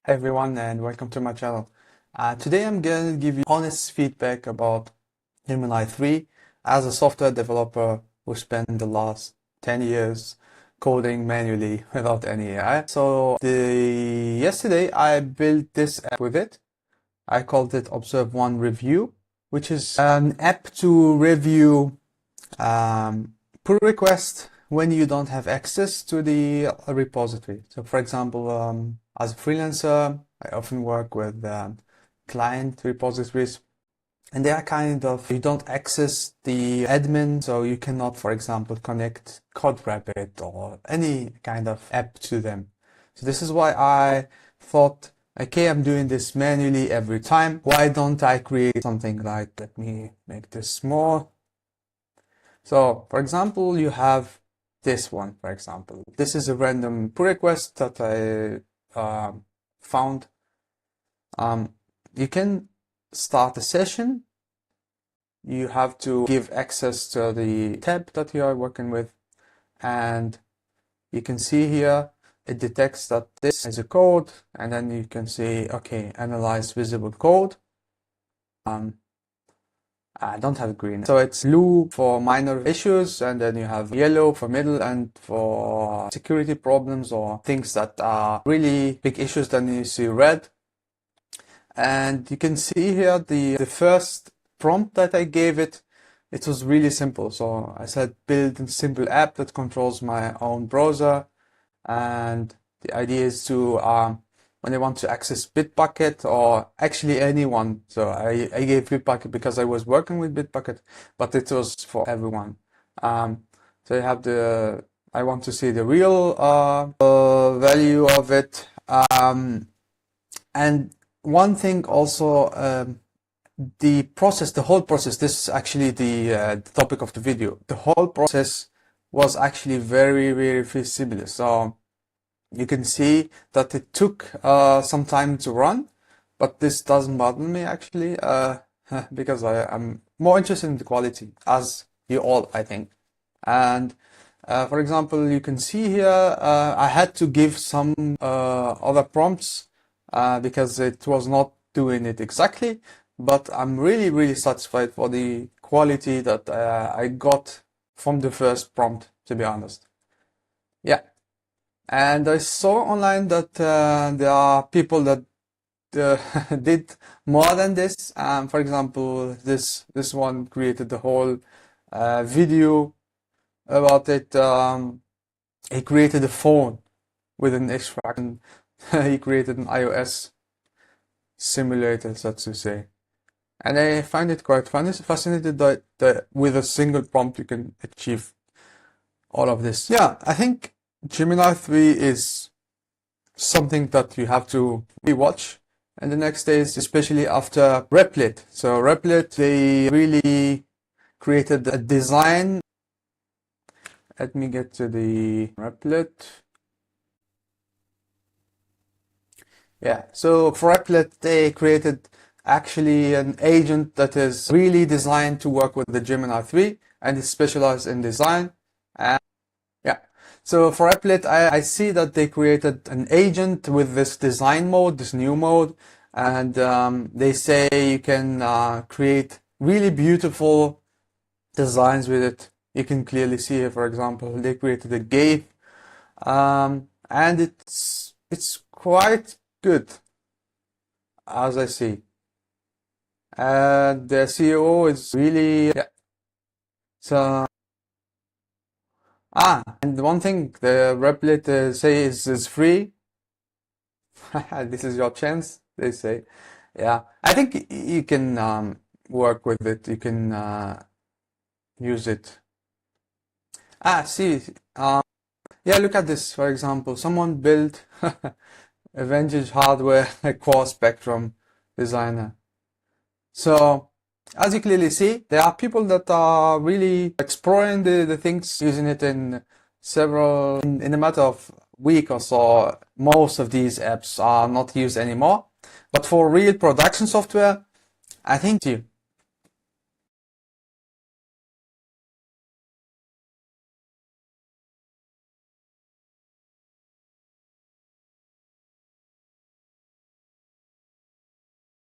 Hi everyone and welcome to my channel. Today I'm going to give you honest feedback about Gemini 3 as a software developer who spent the last 10 years coding manually without any AI. So yesterday I built this app with it. I called it Observe One Review, which is an app to review pull requests when you don't have access to the repository. So for example, as a freelancer, I often work with client repositories, and they are kind of, you don't access the admin, so you cannot, for example, connect CodeRabbit or any kind of app to them. So this is why I thought, okay, I'm doing this manually every time. Why don't I create something like, let me make this small. So for example, you have this one, for example. This is a random pull request that I found. You can start a session. You have to give access to the tab that you are working with, and you can see here it detects that this is a code, and then you can say, okay, analyze visible code. I don't have green, so it's blue for minor issues, and then you have yellow for middle and for security problems or things that are really big issues. Then you see red, and you can see here the first prompt that I gave it. It was really simple. So I said build a simple app that controls my own browser, and the idea is to when I want to access Bitbucket or actually anyone. So I gave Bitbucket because I was working with Bitbucket, but it was for everyone. So you have I want to see the real value of it. And one thing also, the whole process, this is actually the topic of the video. The whole process was actually very, very feasible. So you can see that it took some time to run, but this doesn't bother me actually, because I'm more interested in the quality, as you all, I think. And for example, you can see here, I had to give some other prompts because it was not doing it exactly, but I'm really, really satisfied for the quality that I got from the first prompt, to be honest. Yeah. And I saw online that there are people that did more than this. For example, this one created the whole video about it. He created a phone with an extract, and he created an iOS simulator, so to say. And I find it quite fascinating that with a single prompt you can achieve all of this. Yeah, I think Gemini 3 is something that you have to rewatch in the next days, especially after Replit. So Replit, they really created a design. Let me get to the Replit. Yeah, so for Replit, they created actually an agent that is really designed to work with the Gemini 3 and is specialized in design. And yeah, so for Replit, I see that they created an agent with this design mode, this new mode, and they say you can create really beautiful designs with it. You can clearly see here, for example, they created a gate, and it's quite good, as I see. And the CEO is really, yeah. So and one thing the Replit say is free. This is your chance, they say. Yeah, I think you can work with it. You can use it. See, yeah, look at this. For example, someone built a vintage hardware core spectrum designer. So as you clearly see, there are people that are really exploring the things, using it in in a matter of week or so. Most of these apps are not used anymore, but for real production software, I think